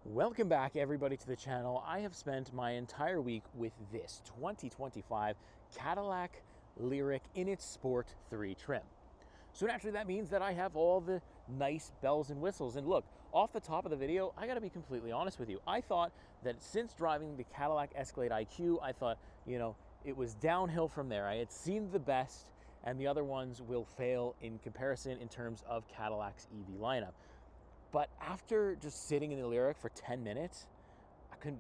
Welcome back everybody to the channel. I have spent my entire week with this 2025 Cadillac Lyriq in its Sport 3 trim. So naturally that means that I have all the nice bells and whistles. And look, off the top of the video, I gotta be completely honest with you. I thought that since driving the Cadillac Escalade IQ, I thought, it was downhill from there. I had seen the best and the other ones will fail in comparison in terms of Cadillac's EV lineup. But after just sitting in the Lyriq for 10 minutes,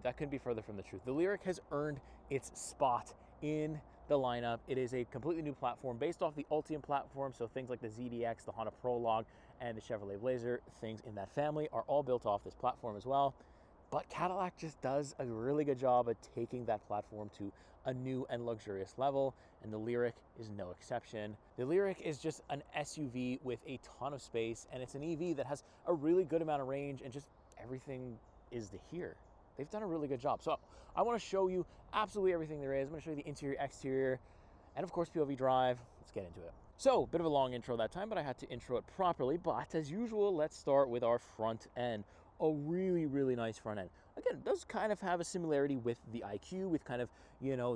that couldn't be further from the truth. The Lyriq has earned its spot in the lineup. It is a completely new platform based off the Ultium platform, so things like the ZDX, the Honda Prologue, and the Chevrolet Blazer, things in that family are all built off this platform as well. But Cadillac just does a really good job at taking that platform to a new and luxurious level, and the Lyriq is no exception. The Lyriq is just an SUV with a ton of space, and it's an EV that has a really good amount of range, and just everything is here. They've done a really good job. So I want to show you absolutely everything there is. I'm going to show you the interior, exterior, and of course POV drive. Let's get into it. So, bit of a long intro that time, but I had to intro it properly. But as usual, let's start with our front end. A really, really nice front end. Again, it does kind of have a similarity with the IQ, with kind of,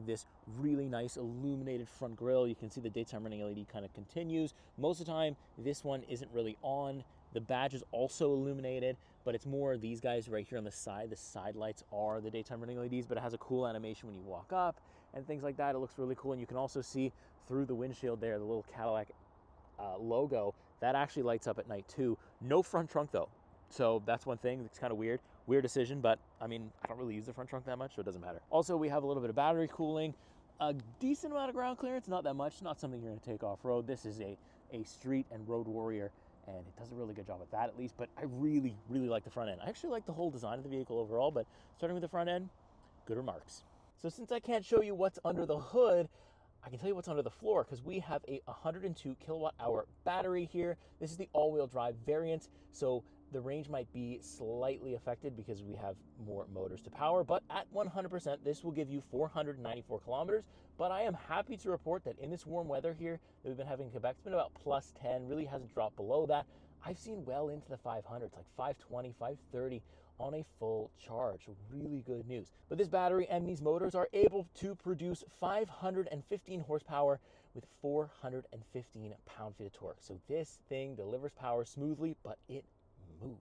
this really nice illuminated front grille. You can see the daytime running LED kind of continues. Most of the time, this one isn't really on. The badge is also illuminated, but it's more these guys right here on the side. The side lights are the daytime running LEDs, but it has a cool animation when you walk up and things like that. It looks really cool, and you can also see through the windshield there, the little Cadillac logo. That actually lights up at night too. No front trunk though. So that's one thing that's kind of weird decision, but I mean, I don't really use the front trunk that much, so it doesn't matter. Also, we have a little bit of battery cooling, a decent amount of ground clearance, not that much, not something you're gonna take off-road. This is a street and road warrior, and it does a really good job at that at least, but I really, really like the front end. I actually like the whole design of the vehicle overall, but starting with the front end, good remarks. So since I can't show you what's under the hood, I can tell you what's under the floor, because we have a 102 kilowatt hour battery here. This is the all-wheel drive variant, so the range might be slightly affected because we have more motors to power, but at 100%, this will give you 494 kilometers. But I am happy to report that in this warm weather here that we've been having in Quebec, it's been about plus 10, really hasn't dropped below that. I've seen well into the 500s, like 520, 530 on a full charge. Really good news. But this battery and these motors are able to produce 515 horsepower with 415 pound-feet of torque. So this thing delivers power smoothly, but it moves.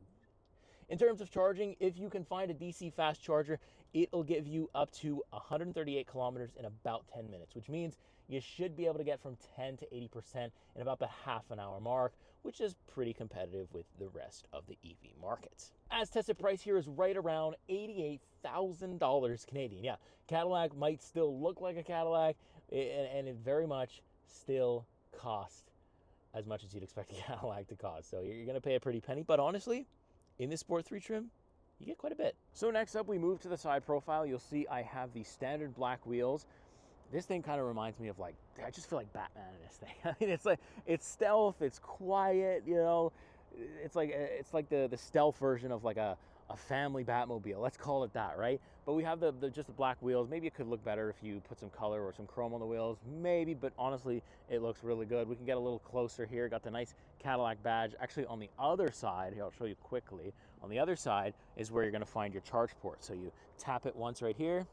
In terms of charging, if you can find a DC fast charger, it'll give you up to 138 kilometers in about 10 minutes, which means you should be able to get from 10 to 80% in about the half-an-hour mark, which is pretty competitive with the rest of the EV market. As tested price here is right around $88,000 Canadian. Yeah, Cadillac might still look like a Cadillac, and it very much still costs as much as you'd expect a Cadillac to cost. So you're gonna pay a pretty penny, but honestly, in this Sport 3 trim, you get quite a bit. So next up, we move to the side profile. You'll see I have the standard black wheels. This thing kind of reminds me of, like, I just feel like Batman in this thing. I mean, it's stealth, it's quiet, it's like the stealth version of like a family Batmobile. Let's call it that, right? But we have just the black wheels. Maybe it could look better if you put some color or some chrome on the wheels, maybe, but honestly, it looks really good. We can get a little closer here. Got the nice Cadillac badge. Actually, on the other side, here, I'll show you quickly. On the other side is where you're gonna find your charge port. So you tap it once right here,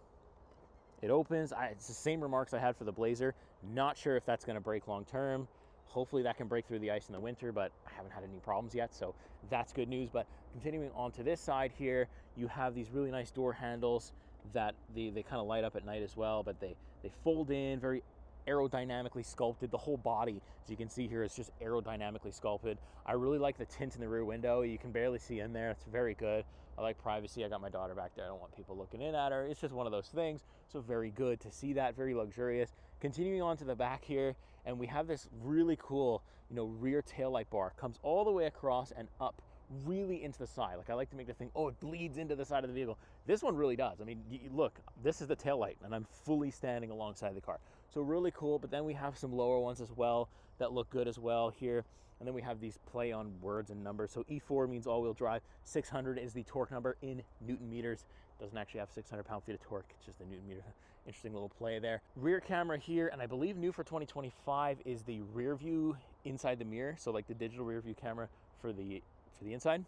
it opens. It's the same remarks I had for the Blazer. Not sure if that's gonna break long term. Hopefully that can break through the ice in the winter, but I haven't had any problems yet, so that's good news. But continuing on to this side here, you have these really nice door handles that they kind of light up at night as well, but they fold in, very aerodynamically sculpted. The whole body, as you can see here, is just aerodynamically sculpted. I really like the tint in the rear window. You can barely see in there. It's very good. I like privacy. I got my daughter back there. I don't want people looking in at her. It's just one of those things. So very good to see that, very luxurious. Continuing on to the back here, and we have this really cool, rear taillight bar. Comes all the way across and up really into the side. Like, I like to make the thing, oh, it bleeds into the side of the vehicle. This one really does. I mean, look, this is the taillight, and I'm fully standing alongside the car. So really cool, but then we have some lower ones as well that look good as well here. And then we have these play on words and numbers. So E4 means all-wheel drive. 600 is the torque number in Newton meters. Doesn't actually have 600 pound-feet of torque. It's just the Newton meter. Interesting little play there. Rear camera here, and I believe new for 2025 is the rear view inside the mirror. So like the digital rear view camera for the inside.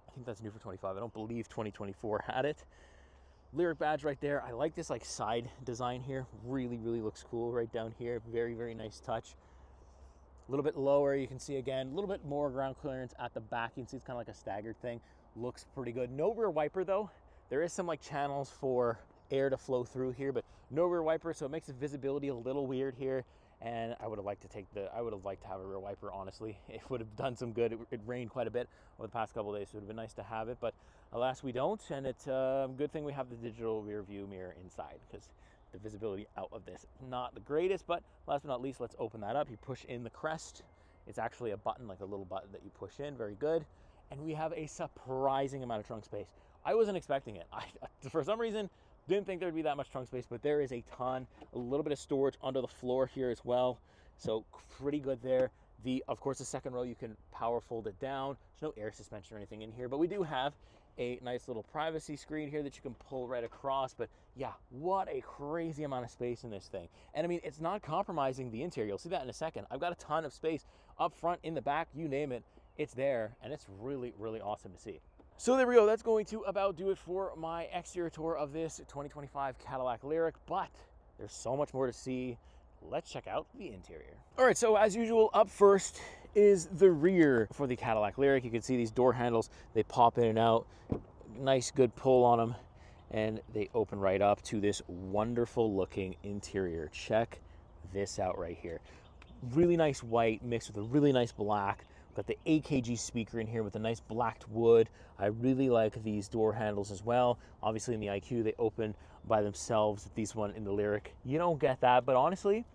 I think that's new for 25. I don't believe 2024 had it. Lyriq badge right there. I like this like side design here. Really, really looks cool right down here. Very, very nice touch. A little bit lower, you can see again, a little bit more ground clearance at the back. You can see it's kind of like a staggered thing. Looks pretty good. No rear wiper though. There is some like channels for air to flow through here, but no rear wiper, so it makes the visibility a little weird here. And I would have liked to have a rear wiper, honestly. It would have done some good. It rained quite a bit over the past couple of days, so it would have been nice to have it, but alas we don't. And it's a good thing we have the digital rear view mirror inside, because the visibility out of this, not the greatest. But last but not least, let's open that up. You push in the crest. It's actually a button, like a little button that you push in. Very good. And we have a surprising amount of trunk space. I wasn't expecting it. For some reason, didn't think there'd be that much trunk space, but there is a ton. A little bit of storage under the floor here as well, so pretty good there. Of course, the second row, you can power fold it down. There's no air suspension or anything in here, but we do have a nice little privacy screen here that you can pull right across. But yeah, what a crazy amount of space in this thing. And I mean, it's not compromising the interior. You'll see that in a second. I've got a ton of space up front, in the back, you name it, it's there, and it's really, really awesome to see. So there we go. That's going to about do it for my exterior tour of this 2025 Cadillac Lyriq, but there's so much more to see. Let's check out the interior. All right, so as usual, up first is the rear for the Cadillac Lyriq. You can see these door handles, they pop in and out. Nice, good pull on them, and they open right up to this wonderful looking interior. Check this out right here. Really nice white mixed with a really nice black. Got the AKG speaker in here with a nice blacked wood. I really like these door handles as well. Obviously in the IQ, they open by themselves. These one in the Lyriq, you don't get that, but honestly,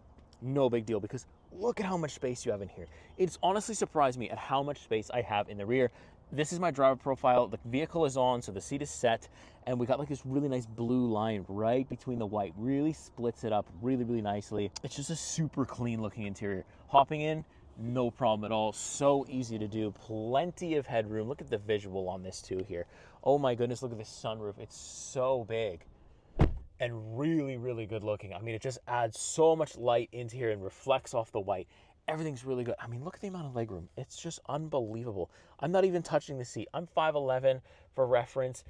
no big deal, because look at how much space you have in here. It's honestly surprised me at how much space I have in the rear. This is my driver profile. The vehicle is on, so the seat is set, and we got like this really nice blue line right between the white. Really splits it up really, really nicely. It's just a super clean looking interior. Hopping in, no problem at all. So easy to do. Plenty of headroom. Look at the visual on this too here. Oh my goodness, look at this sunroof. It's so big and really, really good looking. I mean, it just adds so much light into here and reflects off the white. Everything's really good. I mean, look at the amount of legroom. It's just unbelievable. I'm not even touching the seat. I'm 5'11", for reference.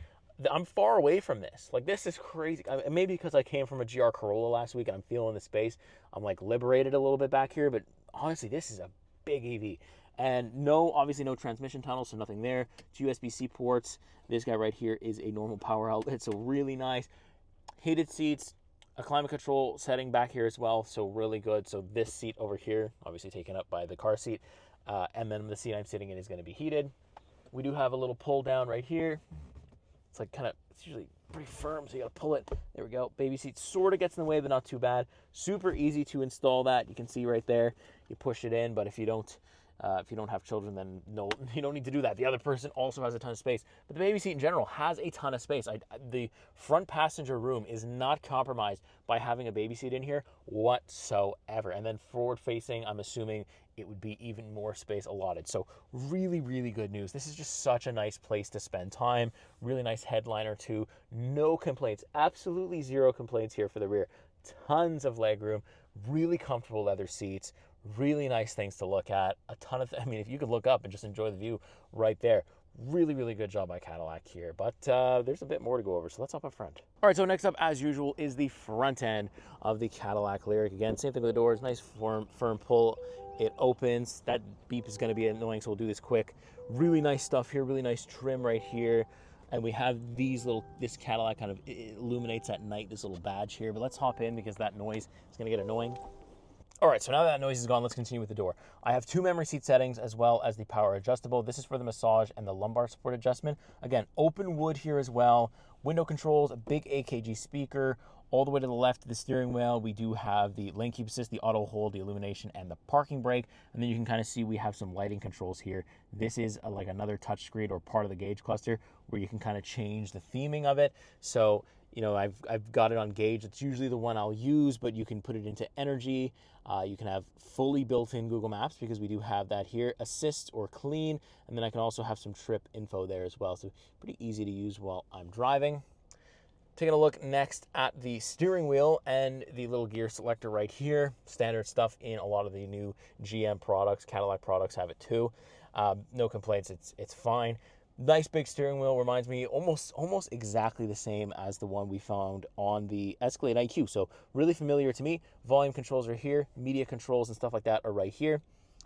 I'm far away from this. Like, this is crazy. I mean, maybe because I came from a GR Corolla last week and I'm feeling the space, I'm like liberated a little bit back here, but honestly, this is a big EV. And obviously no transmission tunnel, so nothing there. 2 USB-C ports. This guy right here is a normal power outlet, so really nice. Heated seats, a climate control setting back here as well, so really good. So this seat over here, obviously taken up by the car seat, and then the seat I'm sitting in is going to be heated. We do have a little pull down right here. It's like it's usually pretty firm, so you gotta pull it. There we go. Baby seat sort of gets in the way, but not too bad. Super easy to install that. You can see right there. You push it in, but if you don't have children, then no, you don't need to do that. The other person also has a ton of space, but the baby seat in general has a ton of space. The front passenger room is not compromised by having a baby seat in here whatsoever. And then forward facing, I'm assuming it would be even more space allotted. So really, really good news. This is just such a nice place to spend time. Really nice headliner too. No complaints, absolutely zero complaints here for the rear. Tons of legroom, really comfortable leather seats, really nice things to look at. A ton of, I mean, if you could look up and just enjoy the view right there. Really, really good job by Cadillac here, but there's a bit more to go over, so let's hop up front. All right, so next up, as usual, is the front end of the Cadillac Lyriq. Again, same thing with the doors, nice firm pull. It opens. That beep is going to be annoying, so we'll do this quick. Really nice stuff here, really nice trim right here. And we have this Cadillac kind of illuminates at night, this little badge here, but let's hop in because that noise is going to get annoying. All right, so now that noise is gone, let's continue with the door. I have 2 memory seat settings as well as the power adjustable. This is for the massage and the lumbar support adjustment. Again, open wood here as well. Window controls, a big AKG speaker. All the way to the left of the steering wheel, we do have the lane keep assist, the auto hold, the illumination, and the parking brake. And then you can kind of see we have some lighting controls here. This is like another touch screen or part of the gauge cluster where you can kind of change the theming of it. So, you know, I've got it on gauge. It's usually the one I'll use, but you can put it into energy. You can have fully built-in Google Maps because we do have that here, assist or clean. And then I can also have some trip info there as well. So pretty easy to use while I'm driving. Taking a look next at the steering wheel and the little gear selector right here. Standard stuff in a lot of the new GM products. Cadillac products have it too. No complaints, it's fine. Nice big steering wheel, reminds me almost exactly the same as the one we found on the Escalade IQ. So really familiar to me. Volume controls are here, media controls and stuff like that are right here.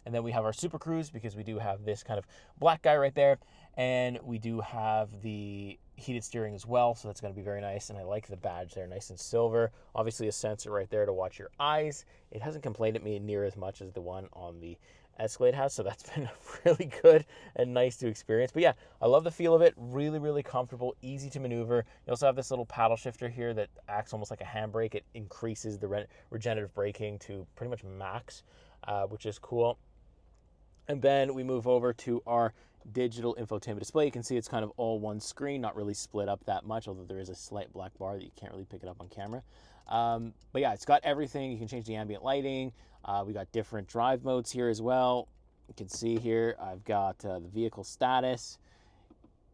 And then we have our Super Cruise, because we do have this kind of black guy right there. And we do have the heated steering as well, so that's going to be very nice. And I like the badge there, nice and silver. Obviously a sensor right there to watch your eyes. It hasn't complained at me near as much as the one on the Escalade has, so that's been really good and nice to experience. But yeah, I love the feel of it. Really, really comfortable, easy to maneuver. You also have this little paddle shifter here that acts almost like a handbrake. It increases the regenerative braking to pretty much max, which is cool. And then we move over to our digital infotainment display. You can see it's kind of all one screen, not really split up that much, although there is a slight black bar that you can't really pick it up on camera. But yeah, it's got everything. You can change the ambient lighting. We got different drive modes here as well. You can see here I've got the vehicle status,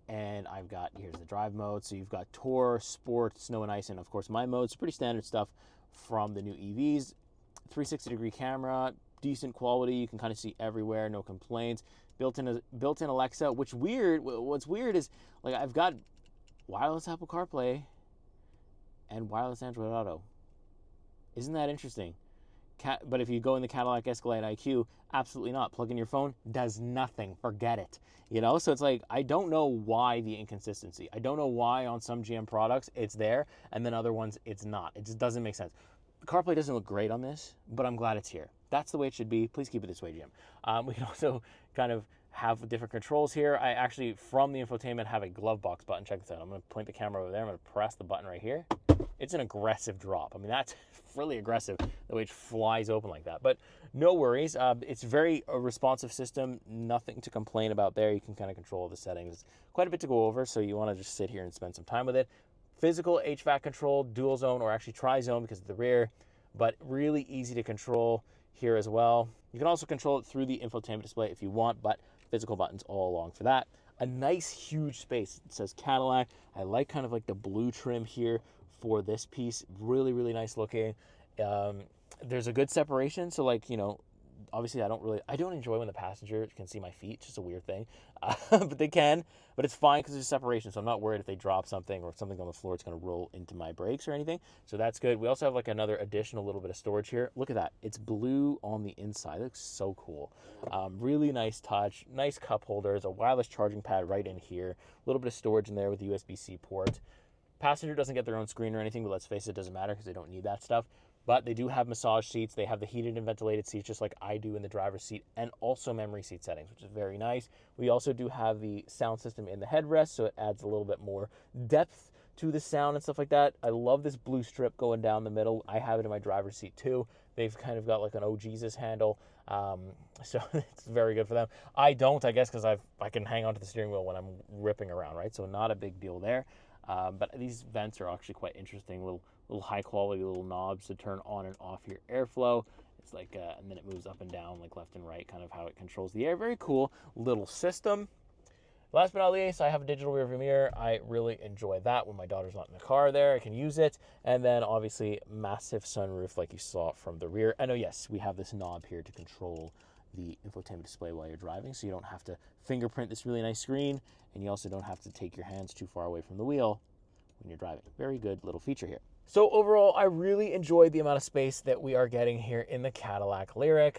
and I've got, here's the drive mode. So you've got Tour, Sport, Snow and Ice, and of course my modes. Pretty standard stuff from the new EVs. 360-degree camera, decent quality. You can kind of see everywhere, no complaints. Built-in Alexa. What's weird is, like, I've got wireless Apple CarPlay and wireless Android Auto. Isn't that interesting? But if you go in the Cadillac Escalade IQ, absolutely not. Plug in your phone, does nothing. Forget it. You know, so it's like, I don't know why the inconsistency. I don't know why on some GM products it's there, and then other ones it's not. It just doesn't make sense. CarPlay doesn't look great on this, but I'm glad it's here. That's the way it should be. Please keep it this way, Jim. We can also kind of have different controls here. I actually, from the infotainment, have a glove box button. Check this out. I'm going to point the camera over there. I'm going to press the button right here. It's an aggressive drop. I mean, that's really aggressive, the way it flies open like that. But no worries. It's very a responsive system. Nothing to complain about there. You can kind of control the settings. It's quite a bit to go over, so you want to just sit here and spend some time with it. Physical HVAC control, dual zone, or actually tri-zone because of the rear, but really easy to control here as well. You can also control it through the infotainment display if you want, but physical buttons all along for that. A nice huge space. It says Cadillac. I like kind of like the blue trim here for this piece. Really, really nice looking. There's a good separation, so like, you know, obviously I don't enjoy when the passenger can see my feet. It's just a weird thing. But they can, but it's fine because there's separation, so I'm not worried if they drop something or if something on the floor, it's going to roll into my brakes or anything. So that's good. We also have like another additional little bit of storage here. Look at that. It's blue on the inside. It looks so cool. Really nice touch. Nice cup holders, a wireless charging pad right in here. A little bit of storage in there with the USB-C port. Passenger doesn't get their own screen or anything, but let's face it, doesn't matter because they don't need that stuff. But they do have massage seats. They have the heated and ventilated seats just like I do in the driver's seat, and also memory seat settings, which is very nice. We also do have the sound system in the headrest, so it adds a little bit more depth to the sound and stuff like that. I love this blue strip going down the middle. I have it in my driver's seat too. They've kind of got like an Oh Jesus handle, so it's very good for them. I don't, I guess, because I can hang onto the steering wheel when I'm ripping around, right? So not a big deal there. But these vents are actually quite interesting, little high quality little knobs to turn on and off your airflow. It's like, and then it moves up and down, like left and right, kind of how it controls the air. Very cool little system. Last but not least, I have a digital rearview mirror. I really enjoy that when my daughter's not in the car there. I can use it. And then obviously massive sunroof like you saw from the rear. And oh yes, we have this knob here to control the infotainment display while you're driving, so you don't have to fingerprint this really nice screen, and you also don't have to take your hands too far away from the wheel when you're driving. Very good little feature here. So overall, I really enjoyed the amount of space that we are getting here in the Cadillac Lyriq.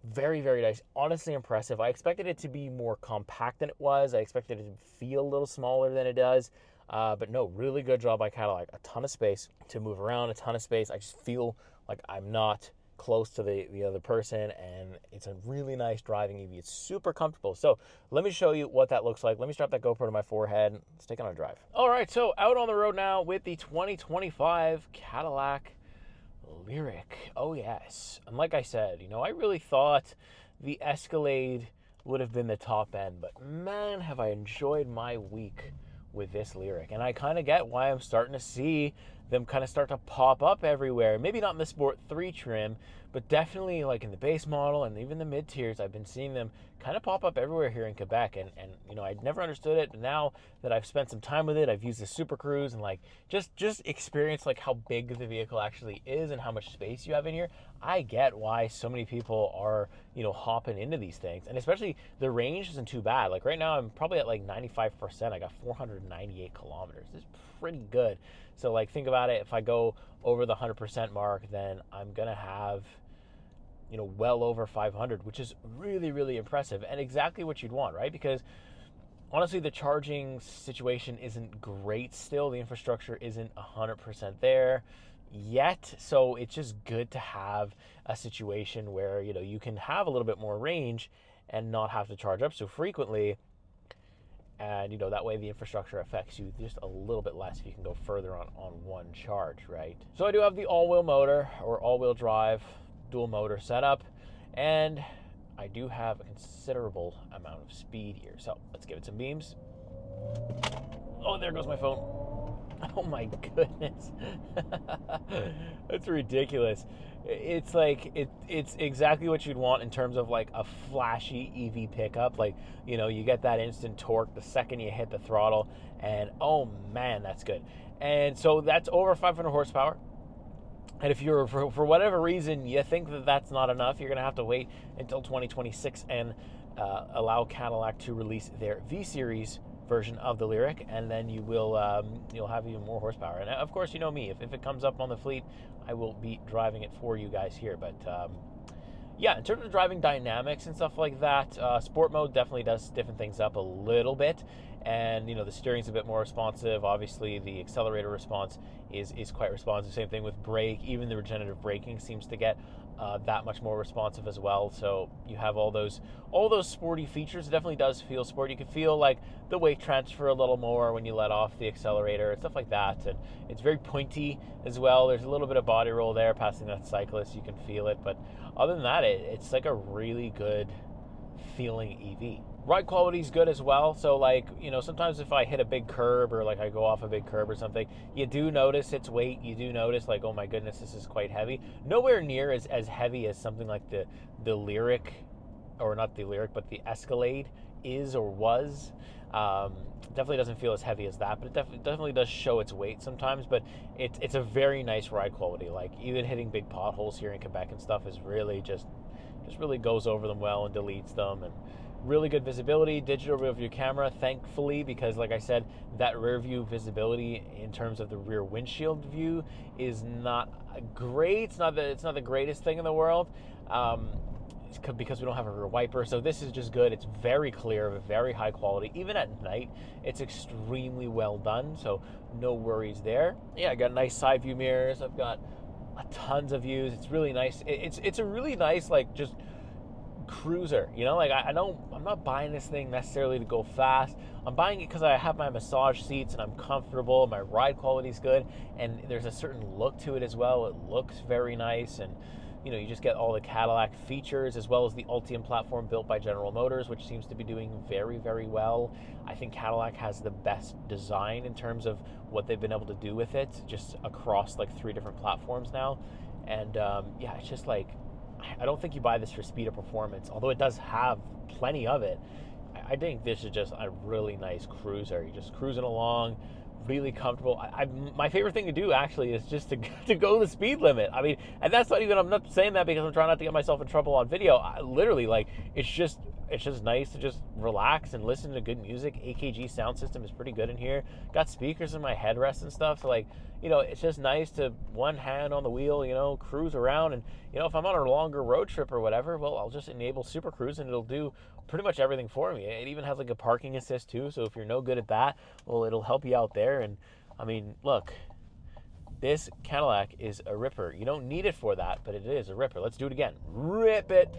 Very, very nice. Honestly impressive. I expected it to be more compact than it was. I expected it to feel a little smaller than it does. But no, really good job by Cadillac. A ton of space to move around, a ton of space. I just feel like I'm not close to the other person, and it's a really nice driving EV. It's super comfortable. So let me show you what that looks like. Let me strap that GoPro to my forehead. Let's take it on a drive. All right, so out on the road now with the 2025 Cadillac Lyriq. Oh yes, and like I said, you know, I really thought the Escalade would have been the top end, but man, have I enjoyed my week with this Lyriq. And I kind of get why I'm starting to see them kind of start to pop up everywhere. Maybe not in the Sport 3 trim, but definitely like in the base model and even the mid tiers. I've been seeing them kind of pop up everywhere here in Quebec, and you know, I'd never understood it, but now that I've spent some time with it, I've used the supercurise and like just experienced like how big the vehicle actually is and how much space you have in here. I get why so many people are, you know, hopping into these things, and especially the range isn't too bad. Like right now I'm probably at like 95%. I got 498 kilometers. It's pretty good. So like think about it, if I go over the 100% mark, then I'm gonna have, you know, well over 500, which is really, really impressive and exactly what you'd want, right? Because honestly, the charging situation isn't great still. The infrastructure isn't 100% there yet. So it's just good to have a situation where, you know, you can have a little bit more range and not have to charge up so frequently. And, you know, that way the infrastructure affects you just a little bit less if you can go further on one charge, right? So I do have the all-wheel motor or all-wheel drive dual motor setup, and I do have a considerable amount of speed here. So let's give it some beams. Oh, there goes my phone. Oh my goodness. That's ridiculous. It's like it's exactly what you'd want in terms of like a flashy EV pickup. Like, you know, you get that instant torque the second you hit the throttle, and oh man, that's good. And so that's over 500 horsepower. And if you're, for whatever reason, you think that that's not enough, you're going to have to wait until 2026 and allow Cadillac to release their V-Series version of the Lyriq, and then you will you'll have even more horsepower. And of course, you know me, if it comes up on the fleet, I will be driving it for you guys here. But yeah, in terms of driving dynamics and stuff like that, sport mode definitely does stiffen things up a little bit, and you know, the steering's a bit more responsive. Obviously the accelerator response is quite responsive. Same thing with brake. Even the regenerative braking seems to get that much more responsive as well. So you have all those sporty features. It definitely does feel sporty. You can feel like the weight transfer a little more when you let off the accelerator and stuff like that. And it's very pointy as well. There's a little bit of body roll there passing that cyclist. You can feel it. But other than that, it's like a really good feeling EV. Ride quality is good as well. So like, you know, sometimes if I hit a big curb or like I go off a big curb or something, you do notice its weight. You do notice like, oh my goodness, this is quite heavy. Nowhere near as heavy as something like the Lyriq, or not the Lyriq, but the Escalade is or was. Definitely doesn't feel as heavy as that, but it definitely does show its weight sometimes. But it's a very nice ride quality. Like even hitting big potholes here in Quebec and stuff is really just really goes over them well and deletes them. And really good visibility, digital rear view camera, thankfully, because like I said, that rear view visibility in terms of the rear windshield view is not great. It's not the greatest thing in the world, because we don't have a rear wiper. So this is just good. It's very clear, very high quality. Even at night, it's extremely well done. So no worries there. Yeah, I got nice side view mirrors. I've got tons of views. It's really nice. It's a really nice, like, just cruiser, you know. Like I'm not buying this thing necessarily to go fast. I'm buying it because I have my massage seats and I'm comfortable. My ride quality is good, and there's a certain look to it as well. It looks very nice, and you know, you just get all the Cadillac features as well as the Ultium platform built by General Motors, which seems to be doing very, very well. I think Cadillac has the best design in terms of what they've been able to do with it, just across like 3 different platforms now. And yeah, it's just like, I don't think you buy this for speed or performance, although it does have plenty of it. I think this is just a really nice cruiser. You're just cruising along, really comfortable. My favorite thing to do actually is just to go the speed limit. I mean, and that's not even, I'm not saying that because I'm trying not to get myself in trouble on video. Literally, like, it's just nice to just relax and listen to good music. AKG sound system is pretty good in here. Got speakers in my headrest and stuff. So like, you know, it's just nice to one hand on the wheel, you know, cruise around. And, you know, if I'm on a longer road trip or whatever, well, I'll just enable Super Cruise and it'll do pretty much everything for me. It even has like a parking assist too. So if you're no good at that, well, it'll help you out there. And I mean, look, this Cadillac is a ripper. You don't need it for that, but it is a ripper. Let's do it again. Rip it.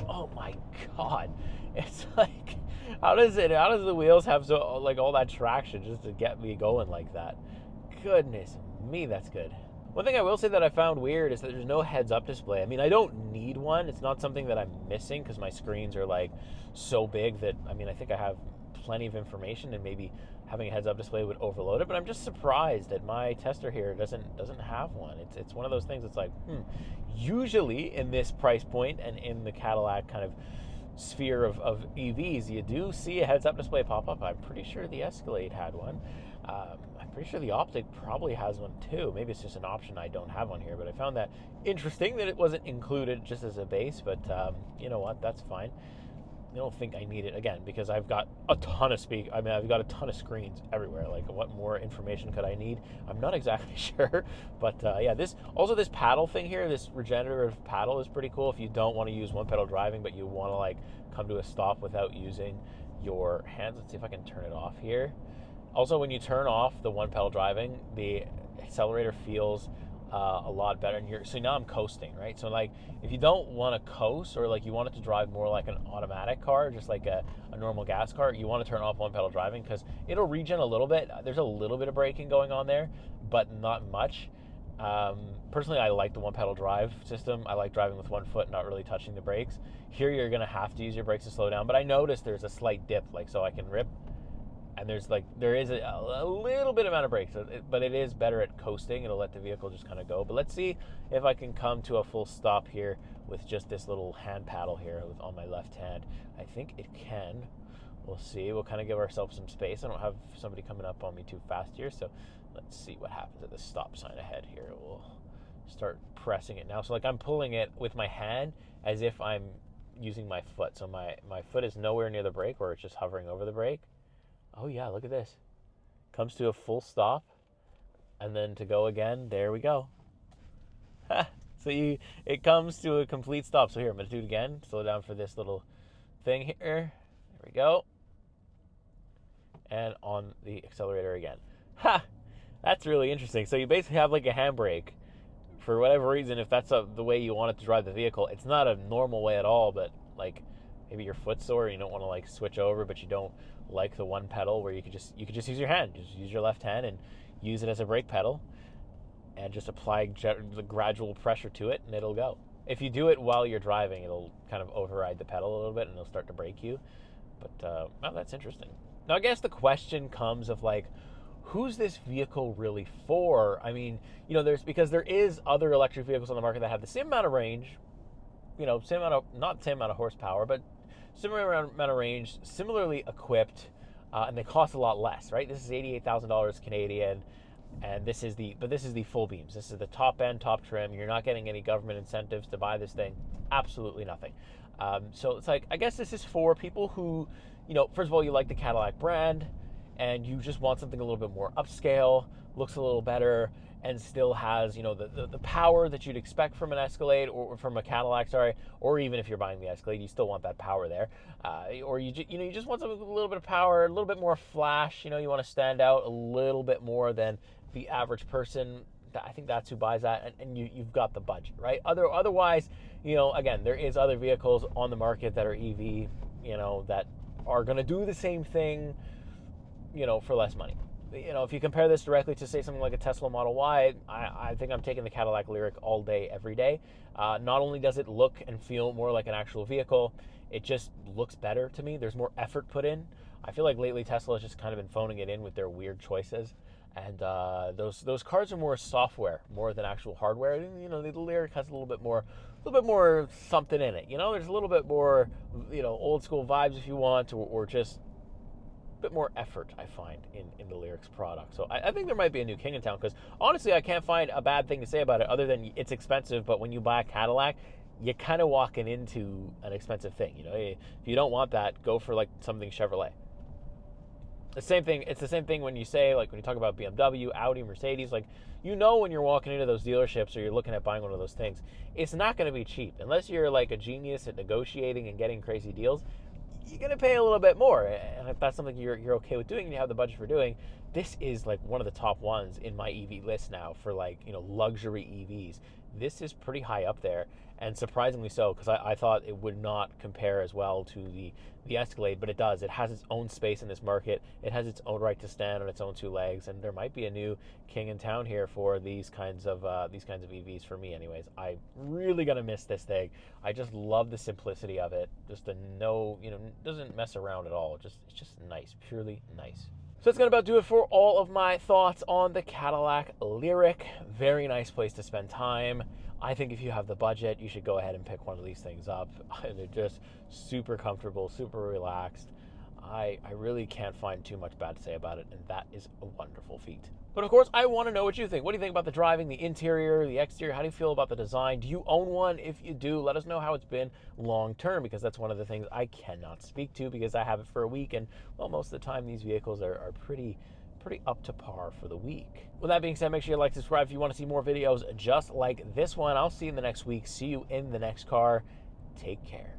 Oh my God. It's like, how does the wheels have so, like, all that traction just to get me going like that? Goodness me, that's good. One thing I will say that I found weird is that there's no heads-up display. I mean, I don't need one. It's not something that I'm missing because my screens are like so big that, I mean, I think I have plenty of information, and maybe having a heads-up display would overload it. But I'm just surprised that my tester here doesn't have one. It's one of those things that's like, usually in this price point and in the Cadillac kind of sphere of EVs, you do see a heads-up display pop up. I'm pretty sure the Escalade had one. I'm pretty sure the Optic probably has one too. Maybe it's just an option I don't have on here, but I found that interesting that it wasn't included just as a base. But you know what? That's fine. I don't think I need it again because I've got a ton of I've got a ton of screens everywhere. Like, what more information could I need? I'm not exactly sure, but yeah. This paddle thing here, this regenerative paddle, is pretty cool. If you don't want to use one pedal driving, but you want to like come to a stop without using your hands. Let's see if I can turn it off here. Also, when you turn off the one pedal driving, the accelerator feels a lot better. And so now I'm coasting, right? So like, if you don't want to coast, or like you want it to drive more like an automatic car, just like a normal gas car, you want to turn off one pedal driving because it'll regen a little bit. There's a little bit of braking going on there, but not much. Personally, I like the one pedal drive system. I like driving with one foot, not really touching the brakes. Here, you're going to have to use your brakes to slow down, but I noticed there's a slight dip, like, so I can rip. And there is a little bit amount of brakes, but it is better at coasting. It'll let the vehicle just kind of go. But let's see if I can come to a full stop here with just this little hand paddle here on my left hand. I think it can. We'll see. We'll kind of give ourselves some space. I don't have somebody coming up on me too fast here, so let's see what happens at the stop sign ahead here. We'll start pressing it now. So like, I'm pulling it with my hand as if I'm using my foot. So my foot is nowhere near the brake, or it's just hovering over the brake. Oh yeah, look at this. Comes to a full stop, and then to go again, there we go. So it comes to a complete stop. So here, I'm going to do it again. Slow down for this little thing here. There we go. And on the accelerator again. That's really interesting. So you basically have like a handbrake. For whatever reason, if that's the way you want it to drive the vehicle, it's not a normal way at all, but like, maybe your foot's sore and you don't want to like switch over, but you don't like the one pedal where you could just use your hand. Just use your left hand and use it as a brake pedal, and just apply the gradual pressure to it, and it'll go. If you do it while you're driving, it'll kind of override the pedal a little bit, and it'll start to brake you. But well, that's interesting. Now, I guess the question comes of like, who's this vehicle really for? I mean, because there is other electric vehicles on the market that have the same amount of range, not the same amount of horsepower, but similar amount of range, similarly equipped, and they cost a lot less, right? This is $88,000 Canadian, and this is the full beams. This is the top end, top trim. You're not getting any government incentives to buy this thing. Absolutely nothing. So it's like, I guess this is for people who, first of all, you like the Cadillac brand, and you just want something a little bit more upscale, looks a little better, and still has, the power that you'd expect from an Escalade, or from a Cadillac, or even if you're buying the Escalade, you still want that power there. Or you just want something with a little bit of power, a little bit more flash. You want to stand out a little bit more than the average person. I think that's who buys that, and you've got the budget, right? Otherwise, again, there is other vehicles on the market that are EV, that are going to do the same thing, for less money. If you compare this directly to, say, something like a Tesla Model Y, I think I'm taking the Cadillac Lyriq all day, every day. Not only does it look and feel more like an actual vehicle, it just looks better to me. There's more effort put in. I feel like lately Tesla has just kind of been phoning it in with their weird choices. And those cars are more software, more than actual hardware. The Lyriq has a little bit more something in it. There's a little bit more, old school vibes if you want, or just bit more effort, I find, in the Lyriq's product. So I think there might be a new king in town, because honestly, I can't find a bad thing to say about it other than it's expensive. But when you buy a Cadillac, you're kind of walking into an expensive thing. If you don't want that, go for like something Chevrolet. It's the same thing when you say, like, when you talk about BMW, Audi, Mercedes, like, when you're walking into those dealerships or you're looking at buying one of those things, it's not going to be cheap. Unless you're like a genius at negotiating and getting crazy deals, you're going to pay a little bit more. And if that's something you're okay with doing and you have the budget for doing, this is like one of the top ones in my EV list now for like, luxury EVs. This is pretty high up there, and surprisingly so, because I thought it would not compare as well to the Escalade, but it does. It has its own space in this market. It has its own right to stand on its own two legs, and there might be a new king in town here for these kinds of EVs for me, anyways. I really gonna miss this thing. I just love the simplicity of it. Just doesn't mess around at all. It's just nice, purely nice. So that's going to about do it for all of my thoughts on the Cadillac Lyriq. Very nice place to spend time. I think if you have the budget, you should go ahead and pick one of these things up. They're just super comfortable, super relaxed. I really can't find too much bad to say about it, and that is a wonderful feat. But of course, I want to know what you think. What do you think about the driving, the interior, the exterior? How do you feel about the design? Do you own one? If you do, let us know how it's been long term, because that's one of the things I cannot speak to because I have it for a week, and well, most of the time these vehicles are pretty up to par for the week. With that being said, make sure you like, subscribe if you want to see more videos just like this one. I'll see you in the next week. See you in the next car. Take care.